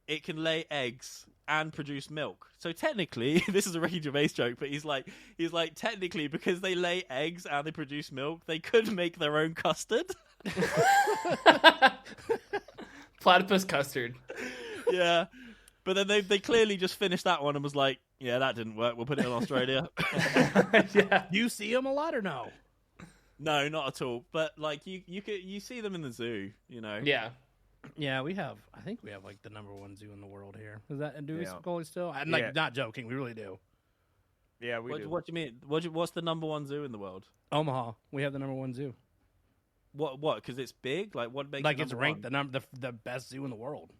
it can lay eggs and produce milk. So technically, this is a Ricky Gervais joke, but he's like technically, because they lay eggs and they produce milk, they could make their own custard. Platypus custard. Yeah, but then they clearly just finished that one and was like, yeah, that didn't work. We'll put it in Australia. Yeah. You see them a lot or no? No, not at all. But like you see them in the zoo, you know. Yeah. Yeah, I think we have like the #1 zoo in the world here. Is that, do we Yeah. Spicoli still? I'm like not joking. We really do. Yeah, we do. What do you mean? What's the #1 zoo in the world? Omaha, we have the #1 zoo. What? Because it's big. Like what makes Like it it's number ranked one? the best zoo in the world.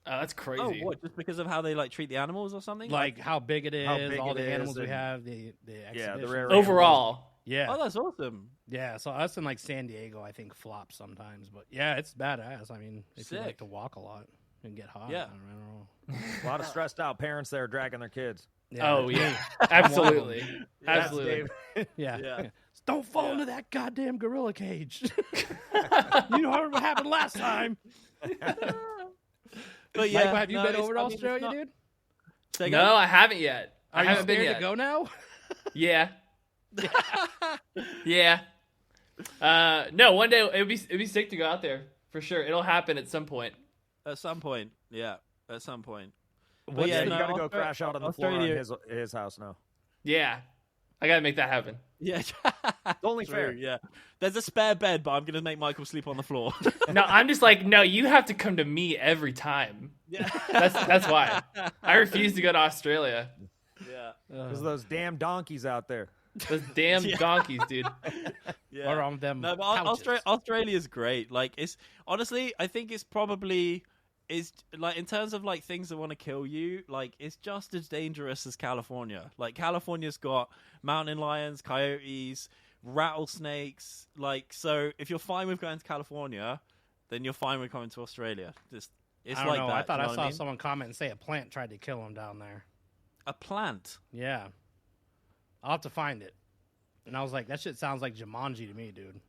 Oh, that's crazy. Oh, what? Just because of how they like treat the animals or something? Like how big it is, How big all it the is, animals we and- have, the exhibitions. rare Overall. Yeah, Oh, that's awesome. yeah. So us in like San Diego, I think flops sometimes, but yeah, it's badass. I mean, if you like Sick. to walk a lot and get hot, Yeah. I don't know. A lot of stressed out parents there dragging their kids. Yeah, Oh, yeah. Absolutely. That's Absolutely. Dave. yeah. Yeah. Don't fall into that goddamn gorilla cage. You know what happened last time. But yeah, Michael, have you been over to Australia, dude? No, I haven't yet. I haven't been yet. To go now? Yeah. Yeah. No, one day it'd be sick to go out there for sure. It'll happen at some point. At some point, yeah. At some point. But yeah, you gotta go crash out on the floor on his house now. Yeah, I gotta make that happen. Yeah, only fair. Yeah, there's a spare bed, but I'm gonna make Michael sleep on the floor. No, I'm just like, no, you have to come to me every time. Yeah, that's why I refuse to go to Australia. Yeah, because of those damn donkeys out there. Those damn donkeys, dude. Yeah, or on them. No, but Australia's great. Like, it's honestly, I think it's probably is like in terms of like things that want to kill you. Like, it's just as dangerous as California. Like, California's got mountain lions, coyotes, rattlesnakes. Like, so if you're fine with going to California, then you're fine with coming to Australia. It's I don't like know. that. I thought I saw mean? someone comment and say a plant tried to kill him down there. A plant. Yeah. I'll have to find it. And I was like, that shit sounds like Jumanji to me, dude.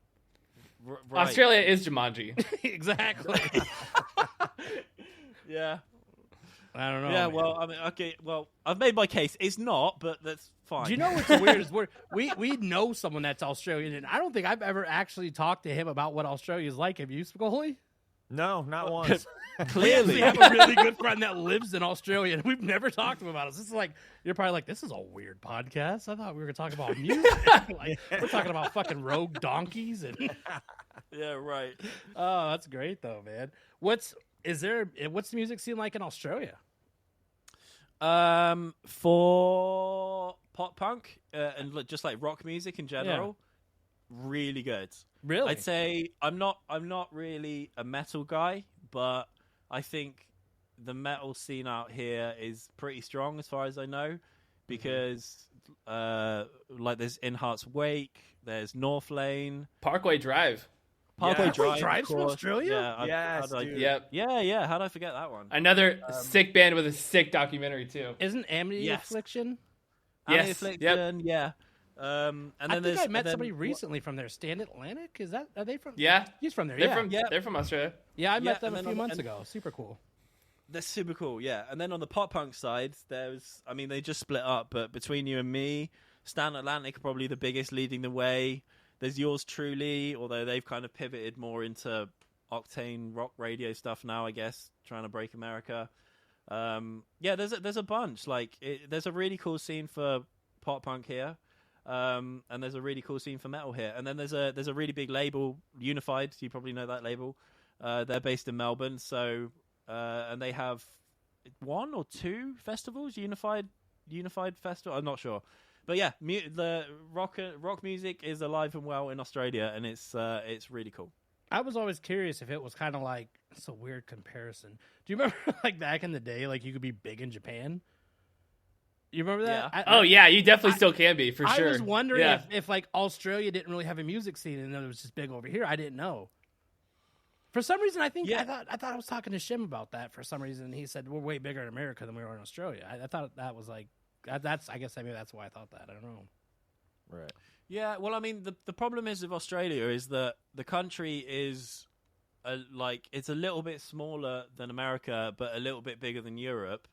Right. Australia is Jumanji. Exactly. Yeah. I don't know. Yeah, man. well, I mean, okay, well, I've made my case. It's not, but that's fine. Do you know what's weird is we know someone that's Australian, and I don't think I've ever actually talked to him about what Australia is like. Have you, Spicoli? No, not once. Clearly, I have a really good friend that lives in Australia, and we've never talked to him about it. This is like, you're probably like, this is a weird podcast. I thought we were going to talk about music. Like, we're talking about fucking rogue donkeys. And Yeah, right. oh, that's great, though, man. What's the music scene like in Australia? For pop punk and just like rock music in general, really good. Really? I'd say I'm not really a metal guy, but I think the metal scene out here is pretty strong as far as I know, because like there's In Heart's Wake, there's North Lane, Parkway Drive. Parkway Drive Drive's from of course. Australia? Yeah, Yes, dude. Yep. Yeah. How did I forget that one? Another sick band with a sick documentary too. Isn't Amity Yes. Affliction? Anti Yes. Affliction, yeah. And then I think I met then- somebody recently from there. Stand Atlantic? Are they from? Yeah. He's from there. They're from Australia. Yeah, I met Yeah, them and a then few on- months and- ago. Super cool. They're super cool, yeah. And then on the pop punk side, they just split up, but between you and me, Stan Atlantic are probably the biggest, leading the way. There's Yours Truly, although they've kind of pivoted more into octane rock radio stuff now, I guess, trying to break America. Yeah, there's a bunch. Like, there's a really cool scene for pop punk here, and there's a really cool scene for metal here. And then there's a really big label, Unified. You probably know that label. They're based in Melbourne, so and they have one or two festivals. Unified Festival. I'm not sure. But yeah, the rock music is alive and well in Australia, and it's really cool. I was always curious if it was kind of like, it's a weird comparison. Do you remember like back in the day, like you could be big in Japan? You remember that? Yeah. Yeah, you definitely still can be for sure. I was wondering Yeah. if like Australia didn't really have a music scene and it was just big over here. I didn't know. For some reason, I thought I was talking to Shim about that. For some reason, he said we're way bigger in America than we are in Australia. I thought that was like that's. I guess maybe that's why I thought that. I don't know. Right. Yeah, well, I mean, the problem is with Australia is that the country is it's a little bit smaller than America, but a little bit bigger than Europe.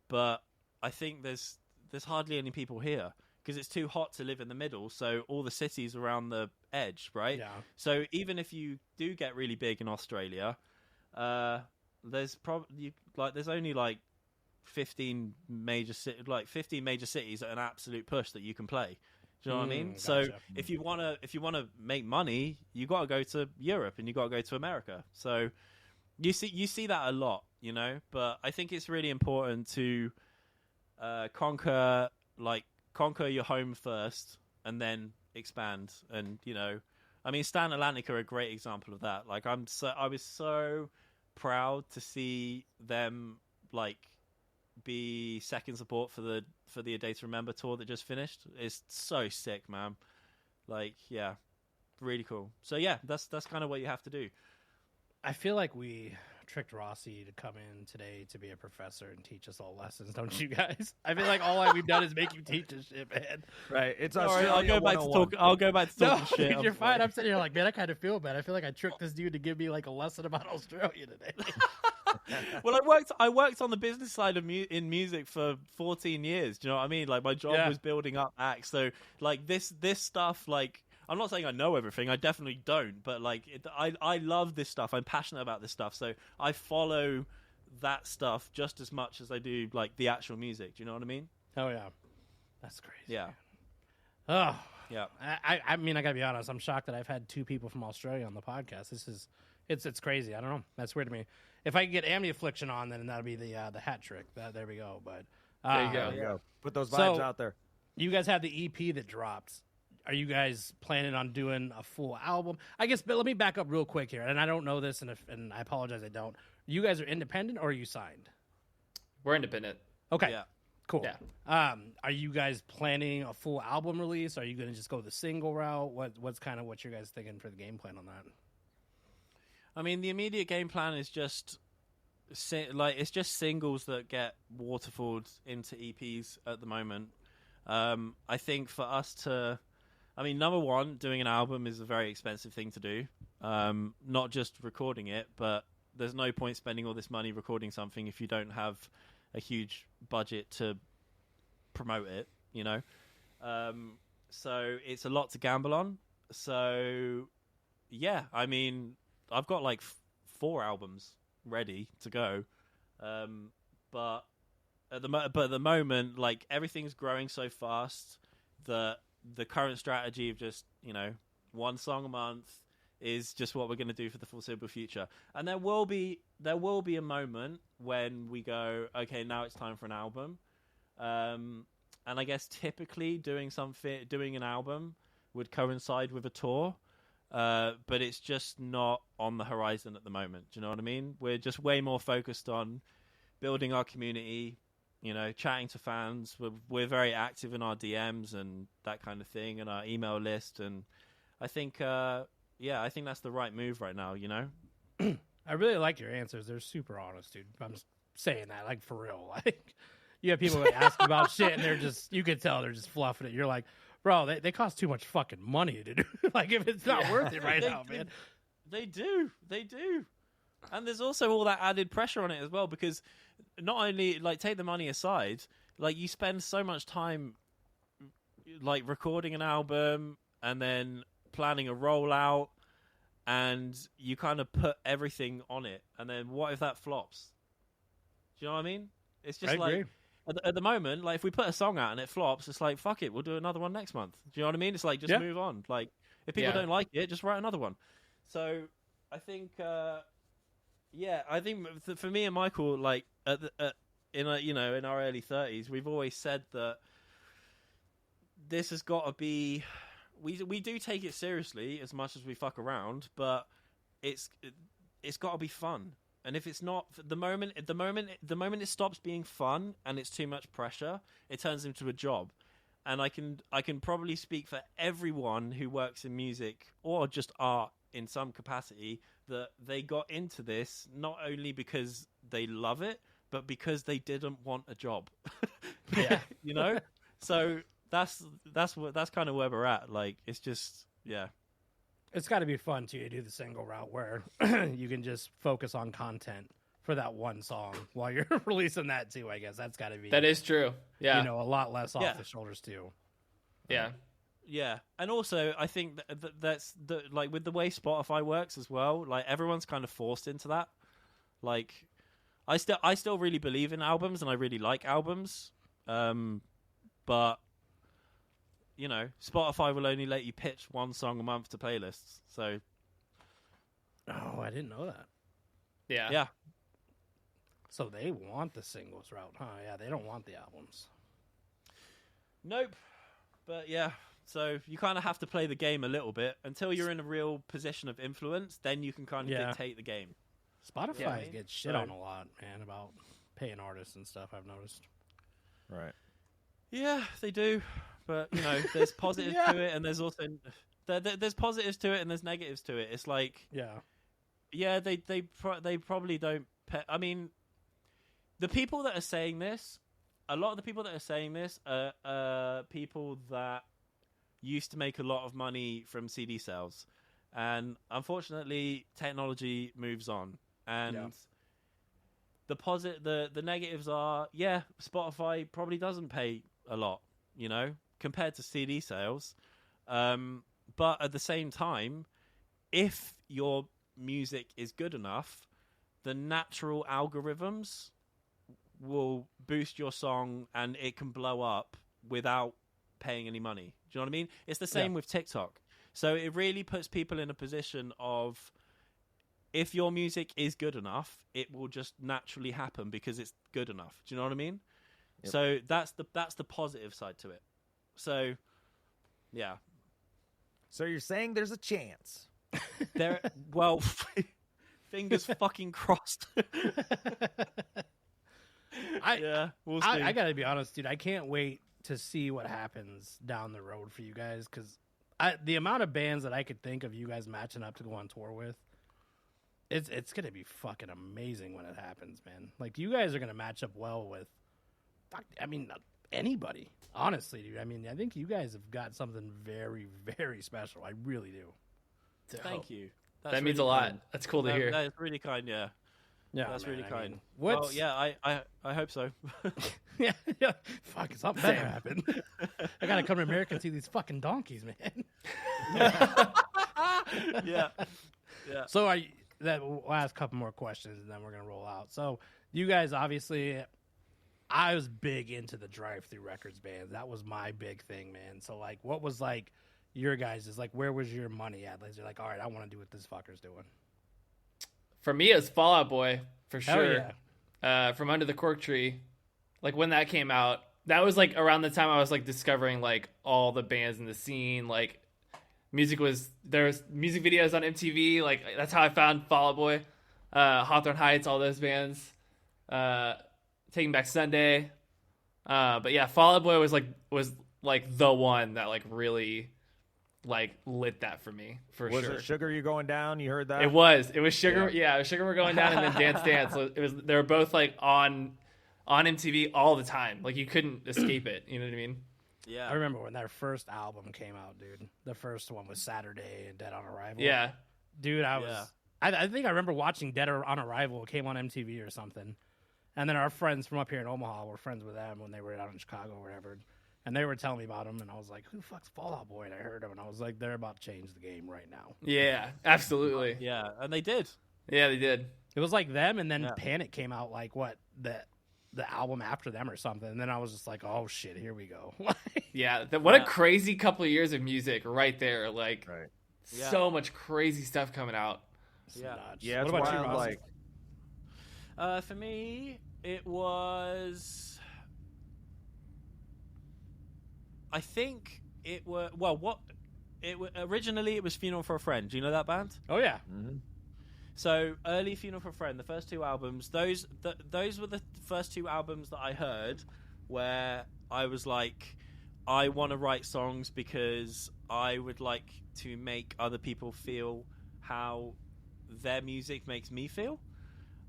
But I think there's hardly any people here because it's too hot to live in the middle. So all the cities around the edge, right? Yeah. So even if you do get really big in Australia, there's only like 15 major cities at an absolute push that you can play. Do you know what I mean? Gotcha. So if you wanna make money, you got to go to Europe and you got to go to America. So you see that a lot, you know. But I think it's really important to conquer your home first and then expand. And you know, I mean, Stan Atlantic are a great example of that. Like I was so proud to see them like be second support for the A Day to Remember tour that just finished. It's so sick, man. Like, yeah, really cool. So yeah, that's kind of what you have to do. I feel like we tricked Rossi to come in today to be a professor and teach us all lessons, don't you guys? I feel like all we've done is make you teach us shit, man. Right. It's Sorry, I'll go back to 101. talk. I'll go back to talking shit. You're fine. I'm sitting here like, man, I kind of feel bad. I feel like I tricked this dude to give me like a lesson about Australia today. Well, I worked on the business side of in music for 14 years. Do you know what I mean? Like my job was building up acts. So like this stuff, like I'm not saying I know everything. I definitely don't. But like I love this stuff. I'm passionate about this stuff. So I follow that stuff just as much as I do like the actual music. Do you know what I mean? Oh yeah, that's crazy. Yeah. Oh yeah. I mean, I gotta be honest. I'm shocked that I've had 2 people from Australia on the podcast. This is it's crazy. I don't know. That's weird to me. If I could get Amity Affliction on, then that'll be the hat trick. There we go. But there you go. Put those vibes out there. You guys have the EP that dropped. Are you guys planning on doing a full album? I guess, but let me back up real quick here. And I don't know this, and I apologize, I don't. You guys are independent, or are you signed? We're independent. Okay. Yeah. Cool. Yeah. Are you guys planning a full album release? Are you going to just go the single route? What's kind of what you guys thinking for the game plan on that? I mean, the immediate game plan is just it's just singles that get waterfalled into EPs at the moment. I think for us to, I mean, number one, doing an album is a very expensive thing to do. Not just recording it, but there's no point spending all this money recording something if you don't have a huge budget to promote it, you know? So it's a lot to gamble on. So, yeah, I mean, I've got like 4 albums ready to go. But at the moment, like everything's growing so fast that the current strategy of just, you know, 1 song a month is just what we're going to do for the foreseeable future. And there will be a moment when we go, okay, now it's time for an album. And I guess typically doing an album would coincide with a tour. But it's just not on the horizon at the moment. Do you know what I mean? We're just way more focused on building our community, you know, chatting to fans. We're very active in our DMs and that kind of thing, and our email list. And I think, I think that's the right move right now, you know? I really like your answers. They're super honest, dude. I'm just saying that, like, for real. Like, you have people that ask about shit, and they're just, you can tell they're just fluffing it. You're like, bro, they cost too much fucking money to do. Like, if it's not worth it now, man. They do. And there's also all that added pressure on it as well, because not only, like, take the money aside, like, you spend so much time, like, recording an album and then planning a rollout, and you kind of put everything on it. And then what if that flops? Do you know what I mean? It's just like... At the moment, like if we put a song out and it flops, it's like, fuck it, we'll do another one next month. Do you know what I mean? It's like, just move on. Like, if people don't like it, just write another one. So, I think, I think for me and Michael, like in our early 30s, we've always said that this has got to be. We do take it seriously as much as we fuck around, but it's got to be fun. And if it's not, the moment it stops being fun and it's too much pressure, it turns into a job. And I can probably speak for everyone who works in music or just art in some capacity that they got into this not only because they love it, but because they didn't want a job. Yeah, you know. So that's kind of where we're at. Like, it's just It's got to be fun too to do the single route where you can just focus on content for that one song while you're releasing that too. I guess that's got to be. That is true. Yeah, you know, a lot less off the shoulders too. Yeah, yeah, and also I think that's like with the way Spotify works as well. Like everyone's kind of forced into that. Like, I still really believe in albums and I really like albums, but. You know, Spotify will only let you pitch 1 song a month to playlists. So, oh, I didn't know that. Yeah. So they want the singles route, huh? Yeah, they don't want the albums. Nope. But yeah, so you kind of have to play the game a little bit until you're in a real position of influence. Then you can kind of dictate the game. Spotify gets shit on a lot, man, about paying artists and stuff. I've noticed. Right. Yeah, they do. But, you know, there's positives to it, and there's also there's positives to it, and there's negatives to it. It's like, they probably don't. I mean, the people that are saying this, a lot of the people that are saying this are people that used to make a lot of money from CD sales, and unfortunately, technology moves on, and the negatives are, Spotify probably doesn't pay a lot, compared to CD sales. But at the same time, if your music is good enough, the natural algorithms will boost your song and it can blow up without paying any money. Do you know what I mean? It's the same with TikTok. So it really puts people in a position of, if your music is good enough, it will just naturally happen because it's good enough. Do you know what I mean? Yep. So that's the positive side to it. So, yeah. So you're saying there's a chance? Well, fingers fucking crossed. We'll see. I gotta be honest, dude. I can't wait to see what happens down the road for you guys, because the amount of bands that I could think of you guys matching up to go on tour with, it's gonna be fucking amazing when it happens, man. Like, you guys are gonna match up well with, anybody. Honestly, dude. I think you guys have got something very, very special. I really do. Thank you. That means a lot. That's cool to hear. That is really kind, yeah. Yeah, that's really kind. Well, yeah, I hope so. yeah. Fuck, something better happened. I gotta come to America and see these fucking donkeys, man. Yeah. So we'll ask a couple more questions and then we're gonna roll out. So you guys, obviously, I was big into the drive-through records bands. That was my big thing, man. So like, what was like your guys' where was your money at? Like, you're like, all right, I want to do what this fucker's doing. For me, it was Fall Out Boy, for sure. Yeah. From Under the Cork Tree. Like, when that came out, that was, like, around the time I was, like, discovering, like, all the bands in the scene. Like, there was music videos on MTV. Like, that's how I found Fall Out Boy. Hawthorne Heights, all those bands. Taking Back Sunday. But, yeah, Fall Out Boy was the one that, like, really, like, lit that for me, for sure. Was it Sugar You Going Down? You heard that? It was Sugar. Yeah, it was Sugar We're Going Down, and then Dance Dance. So they were both like on MTV all the time. Like, you couldn't escape it. You know what I mean? Yeah. I remember when their first album came out, dude. The first one was Saturday and Dead on Arrival. Yeah. Dude, I think I remember watching Dead on Arrival. It came on MTV or something. And then our friends from up here in Omaha were friends with them when they were out in Chicago or whatever. And they were telling me about them, and I was like, who the fuck's Fall Out Boy? And I heard them, and I was like, they're about to change the game right now. Yeah, absolutely. Yeah, and they did. Yeah, they did. It was like them, and then Panic came out, like, the album after them or something. And then I was just like, oh, shit, here we go. Yeah, what a crazy couple of years of music right there. Like, so much crazy stuff coming out. Yeah, what about you, Ross? Like, for me, it was... I think it were originally it was Funeral for a Friend. Do you know that band? Oh yeah. Mm-hmm. So early Funeral for a Friend, the first two albums, those were the first two albums that I heard where I was like, I want to write songs because I would like to make other people feel how their music makes me feel.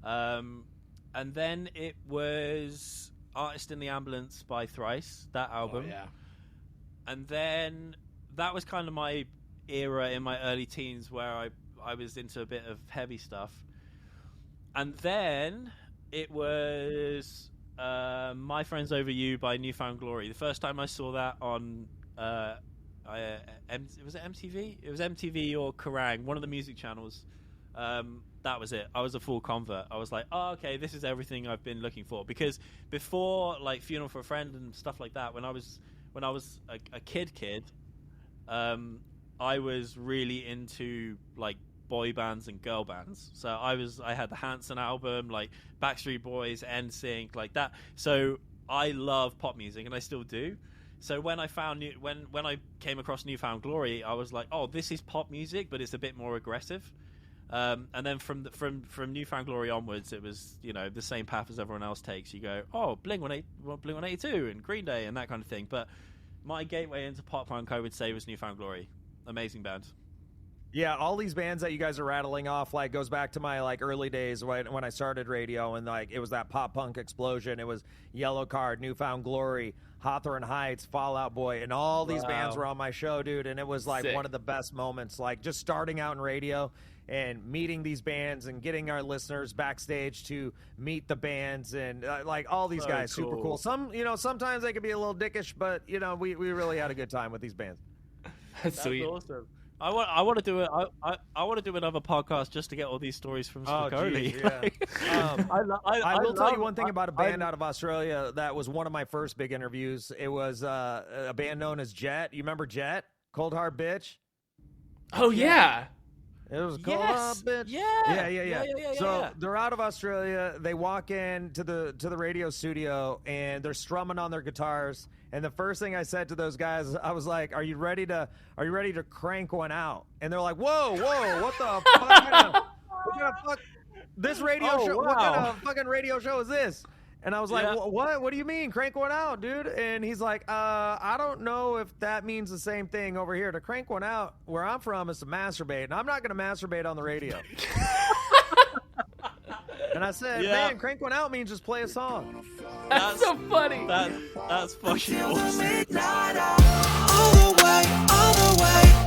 And then it was Artist in the Ambulance by Thrice, that album. Oh, yeah. And then that was kind of my era in my early teens where I was into a bit of heavy stuff. And then it was My Friends Over You by Newfound Glory. The first time I saw that on, was it MTV? It was MTV or Kerrang, one of the music channels. That was it. I was a full convert. I was like, oh, okay, this is everything I've been looking for. Because before, like, Funeral for a Friend and stuff like that, when I was a kid, I was really into like boy bands and girl bands. So I had the Hanson album, like Backstreet Boys, NSYNC, like that. So I love pop music, and I still do. So when I found when I came across Newfound Glory, I was like, oh, this is pop music, but it's a bit more aggressive. And then from Newfound Glory onwards, it was, the same path as everyone else takes. You go, oh, Blink-182 and Green Day and that kind of thing. But my gateway into pop punk, I would say, was Newfound Glory. Amazing band. Yeah, all these bands that you guys are rattling off like goes back to my like early days when I started radio, and like it was that pop punk explosion. It was Yellow Card, Newfound Glory, Hawthorne Heights, Fall Out Boy, and all these bands were on my show, dude. And it was like one of the best moments, like just starting out in radio and meeting these bands and getting our listeners backstage to meet the bands and like all these guys, super cool. Some, sometimes they can be a little dickish, but we really had a good time with these bands. That's sweet. Awesome. I want to do it. I want to do another podcast just to get all these stories from Spicoli. I will tell you one thing about a band out of Australia that was one of my first big interviews. It was a band known as Jet. You remember Jet? Cold Hard Bitch? Oh, yeah. It was Cold Hard Bitch. Yeah. So they're out of Australia. They walk in to the radio studio and they're strumming on their guitars. And the first thing I said to those guys, I was like, "Are you ready to crank one out?" And they're like, "Whoa, what the fuck? What kind of fuck? This radio show? Wow. What kind of fucking radio show is this?" And I was like, "What? What do you mean, crank one out, dude?" And he's like, I don't know if that means the same thing over here. To crank one out, where I'm from, is to masturbate, and I'm not going to masturbate on the radio." And I said, "Man, crank one out means just play a song." That's so funny. That's fucking awesome. All the way, all the way.